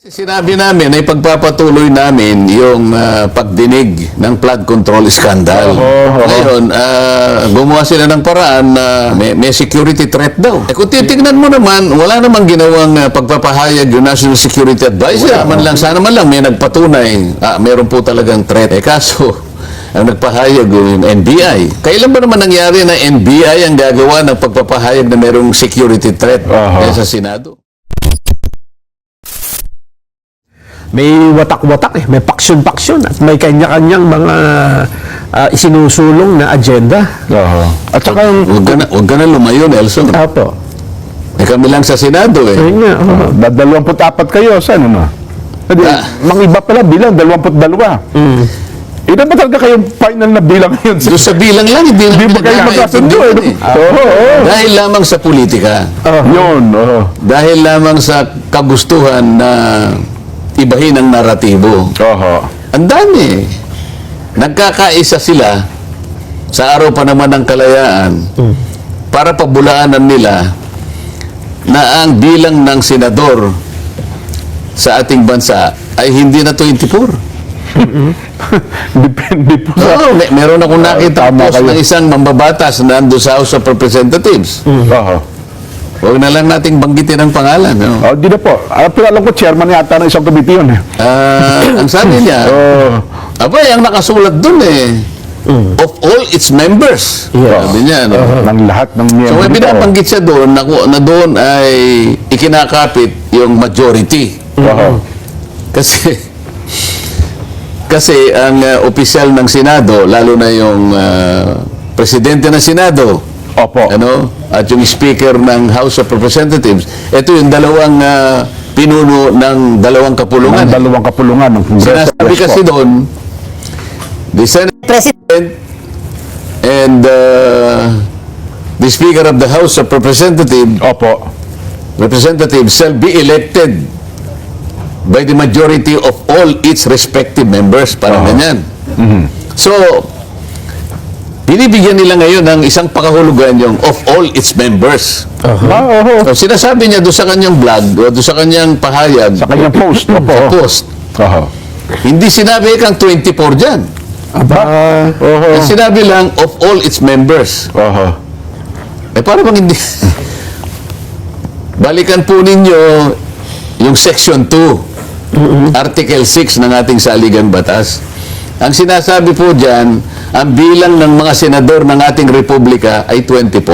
Sinabi namin ay pagpapatuloy namin yung pagdinig ng flood control scandal. Ngayon, gumawa sila ng paraan na may security threat daw. Kung titignan mo naman, wala namang ginawang pagpapahayag yung National Security Advisor. Sana man lang may nagpatunay, meron po talagang threat. Kaso, ang nagpahayag yung NBI. Kailan ba naman nangyari na NBI ang gagawa ng pagpapahayag na merong security threat sa Senado? May watak-watak may paksyon-paksyon at may kanya-kanyang mga isinusulong na agenda. At saka, huwag ka na lumayo, Nelson. Apo. Kami lang sa Senado eh. Ayun nga. 24 kayo, saan ano? Mang iba pala bilang, 22. Ito ba talaga kayong final na bilang ngayon? Doon sa bilang lang, hindi ba kayo magkasundo eh? Dahil lamang sa politika. Yun. Dahil lamang sa kagustuhan na ibahin ang naratibo. Ang dami. Nagkakaisa sila sa araw pa naman ng kalayaan para pabulaanan nila na ang bilang ng senador sa ating bansa ay hindi na 24. Depende po sa... Meron akong nakita post ng isang mambabatas na nandun sa House of Representatives. Huwag na lang nating banggitin ang pangalan. Di na po. Pero alam ko, chairman yata ng isang committee yun. Ang sabi niya, abay, ang nakasulat dun of all its members. Sabi niya, ng lahat ng so miyembro. may binabanggit siya doon na doon ay ikinakapit yung majority. Kasi ang opisyal ng Senado, lalo na yung presidente ng Senado, at yung speaker ng House of Representatives, ito yung dalawang pinuno ng dalawang kapulungan. Dalawang kapulungan ng Kongreso. Sinasabi kasi doon, the Senate President and the Speaker of the House of Representatives shall be elected by the majority of all its respective members. Parang ganyan. So, binibigyan nila ngayon ng isang pakahulugan yung of all its members. So, sinasabi niya doon sa kanyang vlog, o doon sa kanyang pahayag, sa kanyang post. Hindi sinabi kang 24 dyan. Sinabi lang of all its members. Para bang hindi... Balikan po ninyo yung Section 2, Article 6 ng ating saligang batas. Ang sinasabi po dyan, ang bilang ng mga senador ng ating republika ay 24.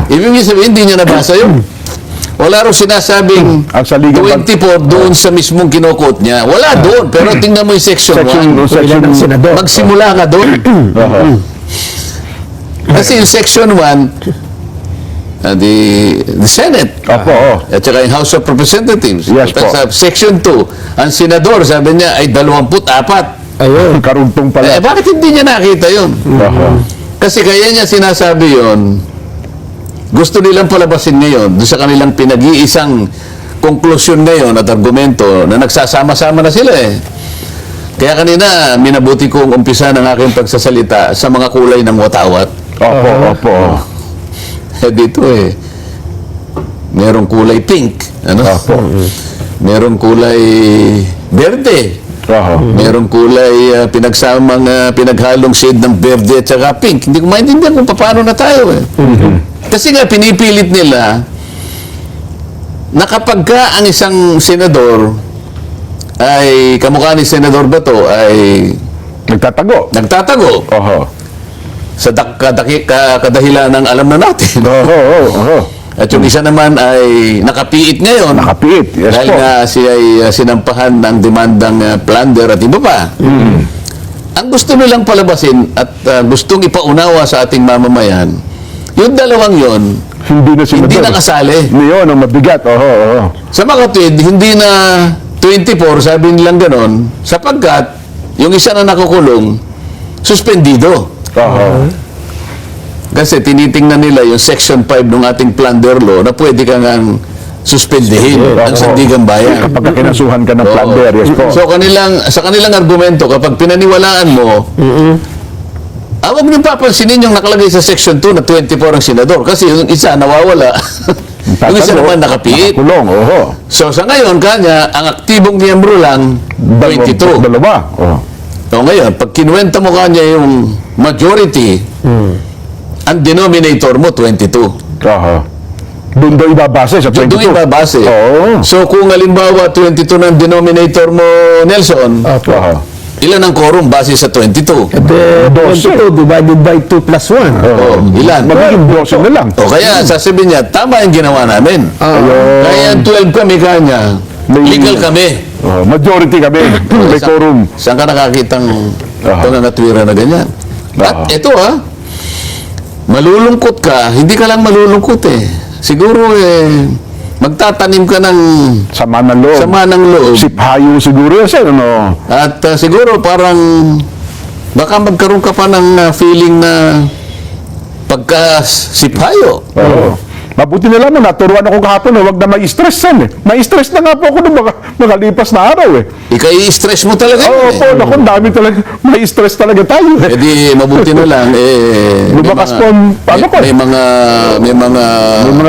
Ibig sabihin, hindi niya nabasa yun. Wala rin sinasabing 24 doon sa mismong kinukot niya. Wala doon. Pero tingnan mo yung Section 1. Magsimula ka doon. Kasi yung Section 1, the Senate. At saka yung House of Representatives. Sa Section 2, ang senador, sabi niya, ay 24. Ayun, karugtong pala. Bakit hindi niya nakita yun? Kasi kaya niya sinasabi yun, gusto nilang palabasin ngayon doon sa kanilang pinag-iisang konklusyon ngayon at argumento na nagsasama-sama na sila Kaya kanina, minabuti kong umpisa ng aking pagsasalita sa mga kulay ng watawat. Dito merong kulay pink, merong kulay berde, merong kulay pinaghalong shade ng berde at saka pink. Hindi ko maintindihan kung paano na tayo Kasi nga pinipilit nila na kapag ka ang isang senador ay kamukha ni Senador Bato ay nagtatago sa kadahilan ng alam na natin. At yung isa naman ay nakapiit ngayon. Dahil nga siya ay sinampahan ng demandang plunder at iba pa. Ang gusto nilang palabasin at gustong ipaunawa sa ating mamamayan, yung dalawang yon hindi na kasali. Yun, ang mabigat. Sa makatwid, hindi na 24, sabi nilang ganon, sapagkat yung isa na nakukulong, suspendido. Kasi tinitingnan nila yung Section 5 ng ating plunder law na pwede kang suspendihin ang sandigang bayan. Kapag kinasuhan ka ng plunder, So sa kanilang argumento, kapag pinaniwalaan mo, huwag niyo papansinin yung nakalagay sa Section 2 na 24 ang senador. Kasi yung isa nawawala. Yung isa naman nakapiit. Nakakulong, oho. So sa ngayon, kanya, ang aktibong miyembro lang, 22. Dalawa. Oh. So ngayon, pag kinuwenta mo kanya yung majority, ang denominator mo, 22. Aha. Doon daw ibabase sa 22. Doon ibabase. Oo. So kung halimbawa 22 ng denominator mo, Nelson, Aha. ilan ang quorum base sa 22? The 22 divided by 2 plus 1. Oh, ilan? Magiging 12 na lang. O kaya sasabihin niya, tama yung ginawa namin. Kaya ang 12 kami kanya, legal kami. Oh, majority kami. May quorum. Saan ka nakakitang pangangatwira na ganyan? At ito malulungkot ka, hindi ka lang malulungkot Siguro magtatanim ka ng Sama ng loob. sama ng loob. Siphayo siguro yan, sir, ano? At siguro parang baka magkaroon ka pa ng feeling na pagka-siphayo. Oo. Mabuti na lamang, naturuan ako kahapon, huwag na ma-stress yan Ma-stress na nga po ako nung makalipas na araw Ika-i-stress mo talaga. Oo po, naku, dami talaga, ma-stress talaga tayo Eh di mabuti na lang Lumakas po ang- may mga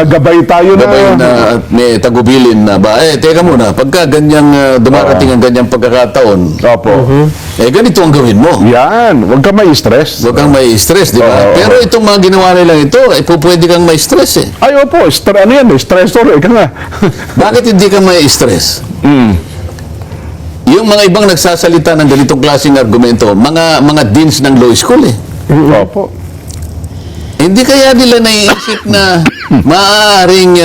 gabay tayo gabay na at may tagubilin na ba teka muna pagka ganyang dumarating ang ganyang pagkakataon Opo. ganito ang gawin mo. Yan, huwag ka ma-stress. Huwag kang may stress, di ba? Oo. Pero itong mga ginawa nilang ito, pwede kang may stress Ay, opo, ano yan stressor ika nga. Bakit hindi ka may stress? Yung mga ibang nagsasalita ng ganitong klaseng argumento, mga deans ng law school Opo. Hindi kaya nila naiisip na maaaring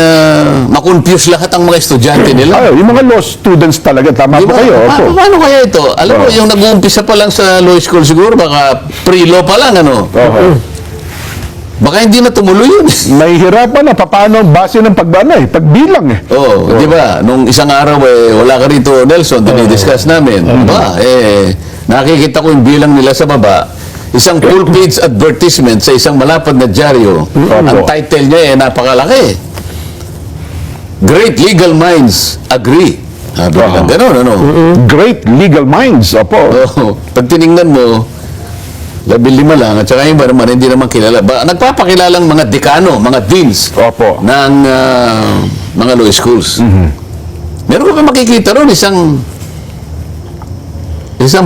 makonfuse lahat ang mga estudyante nila? Ay, yung mga law students talaga, tama Di po ba? kayo. Opo. Paano kaya ito? Alam mo, yung nag-uumpisa pa lang sa law school siguro, baka pre-law pa lang, Opo. Baka hindi na tumuloy yun. Nahihirapan na, paano base ng pagbilang Oo, di ba? Nung isang araw, wala ka rito, Nelson, dinidiscuss namin. Ba, nakikita ko yung bilang nila sa baba, isang full-page advertisement sa isang malapad na dyaryo. Ang title niya napakalaki. Great legal minds agree. Sabi nilang ganun, Great legal minds, opo. Pag tiningnan mo, 15 lang, at saka yung iba naman, hindi naman kilala. Nagpapakilalang mga dekano, mga deans Opo. ng mga law schools. Meron ka pa makikita ron, isang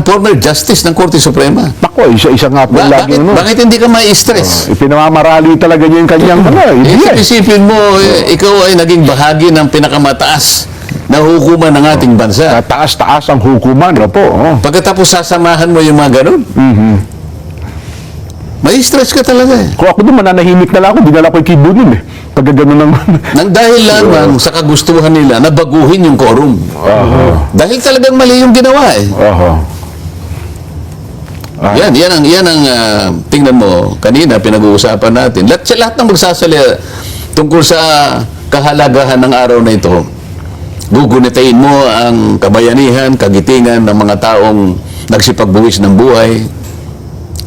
former justice ng Korte Suprema. Ako, isa nga po lagi Bakit hindi ka may stress? Ipinamamarali talaga niya yung kanyang idea. Isipin mo, ikaw ay naging bahagi ng pinakamataas na hukuman ng ating bansa. Taas-taas ang hukuman, opo. Pagkatapos sasamahan mo yung mga ganun, may stress ka talaga Kung ako doon, mananahimik na lang ako, dinala ko yung keyboard nun Pag gano'n ng... Nang dahil lamang sa kagustuhan nila na baguhin yung quorum. Dahil talagang mali yung ginawa Yan ang tingnan mo, kanina pinag-uusapan natin. Lahat ng magsasalita tungkol sa kahalagahan ng araw na ito, gugunitain mo ang kabayanihan, kagitingan ng mga taong nagsipagbuwis ng buhay.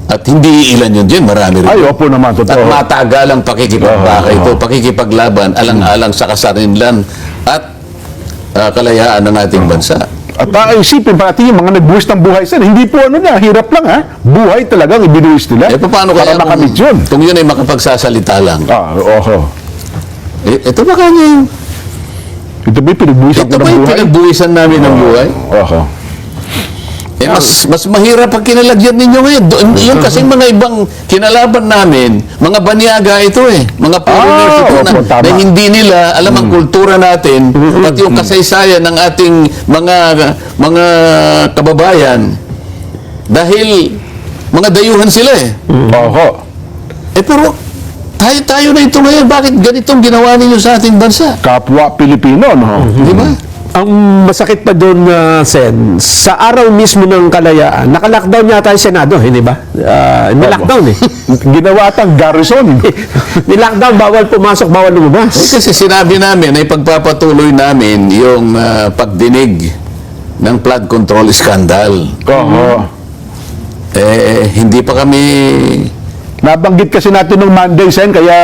At hindi ilan yun din, marami rin. Ay, opo naman, At totoo. matagalang pakikipagbaka ito, pakikipaglaban, alang-alang sa kasarinlan at kalayaan ng ating bansa. At isipin pa natin yung mga nagbuwis ng buhay sir, hindi po hirap lang Buhay talagang ibinuwis nila. Paano para kaya makamit yun? kung yun ay makapagsasalita lang? Oho. Ito ba kanya yung... Ito ba yung pinagbuwisan Ito ko ba ng yung buhay? pinagbuwisan namin ng buhay? Oho. Mas mahirap pag kinalagyan ninyo ngayon. Yung kasing mga ibang kinalaban namin, mga banyaga ito Mga foreigners ito opo, tama. na hindi nila alam ang kultura natin, pati yung kasaysayan ng ating mga kababayan. Dahil mga dayuhan sila Oho. Pero tayo na ito ngayon. Bakit ganitong ginawa ninyo sa ating bansa? Kapwa Pilipino, no? Di ba? Ang masakit pa doon, Sen, sa araw mismo ng kalayaan, naka-lockdown yata yung Senado, hindi ba? May lockdown Ginawa atang garrison. May lockdown, bawal pumasok, bawal lumabas. Kasi sinabi namin ay pagpapatuloy namin yung pagdinig ng flood control scandal. Oho. Hindi pa kami... Nabanggit kasi natin nung Monday, Sen, kaya...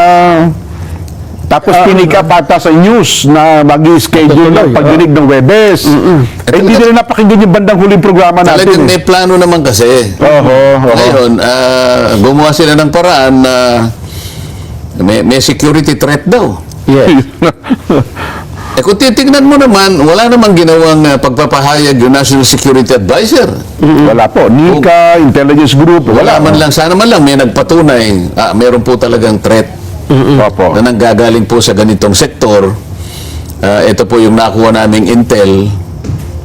Tapos pinika bata sa news na mag-schedule ng pagdinig ng Webes. Hindi nila napakinggan yung bandang huling programa natin. Talagang may plano naman kasi. Oho. Ngayon, gumawa sila ng paraan na may security threat daw. Yes. Eh kung titignan mo naman, wala namang ginawang pagpapahayag yung National Security Advisor. Wala po. NICA, Intelligence Group, Wala man lang, sana man lang may nagpatunay, meron po talagang threat Opo. na nanggagaling po sa ganitong sektor. Ito po yung nakuha naming intel.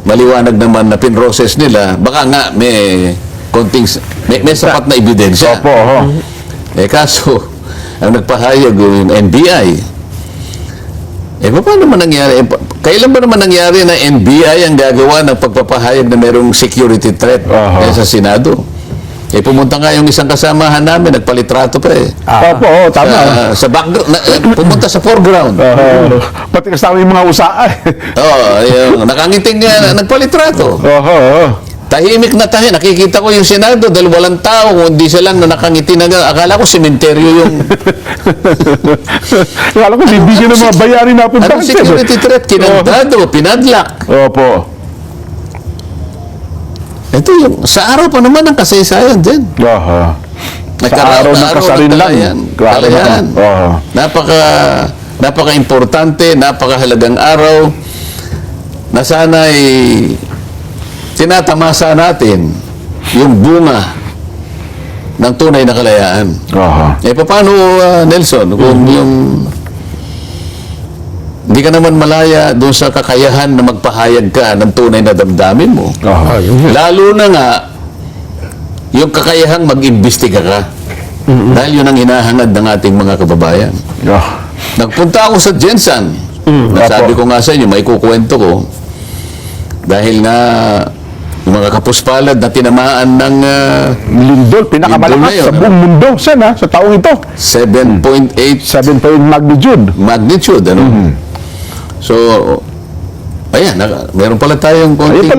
Maliwanag naman na pinroses nila. Baka nga may konting, may sapat na ebidensya. Opo. Kaso, ang nagpahayag yung NBI. Paano man nangyari? Kailan ba naman nangyari na NBI ang gagawa ng pagpapahayag na merong security threat sa Senado? Pumunta nga yung isang kasamahan namin, nagpalitrato pa eh. Opo, tama. Sa background, pumunta sa foreground. Pati kasama yung mga usaa. Yung nakangiting nagpalitrato. Tahimik na tahimik. Nakikita ko yung Senado dahil walang tao. Kung hindi sila lang na nakangiti na akala ko sementeryo yung... Akala ko, bibigyan ng mga bayarin na punta. Anong security threat? Kinandado, pinadlock. Opo. Ito yung... Sa araw pa naman ang kasaysayan din. Sa araw ng kasarin lang. Kalayan. Napaka-importante, napakahalagang araw na sana'y tinatamasa natin yung bunga ng tunay na kalayaan. Paano, Nelson, kung yung hindi ka naman malaya doon sa kakayahan na magpahayag ka ng tunay na damdamin mo. Lalo na nga, yung kakayahang mag-imbestiga ka. Dahil yun ang hinahangad ng ating mga kababayan. Nagpunta ako sa Jensan. Sabi ko nga sa inyo, may kukwento ko. Dahil nga, yung mga kapuspalad na tinamaan ng lindol, pinakamalakas sa buong mundo, sa taong ito. 7.8 magnitude. So, ayan, meron pala tayong konting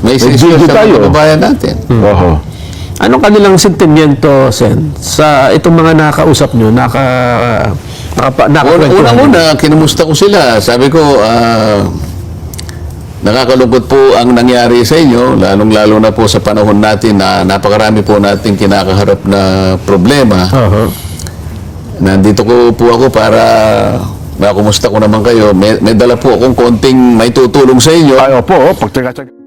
message sa mga kababayan natin. Anong kanilang sentimiento, Sen, sa itong mga nakausap nyo, Unang-una, kinumusta ko sila. Sabi ko, nakakalungkot po ang nangyari sa inyo, lalong-lalo na po sa panahon natin na napakarami po nating kinakaharap na problema. Nandito po ako para makumusta ko naman kayo. May dala po akong konting may tutulong sa inyo. Opo, pagtsaga-tsaga.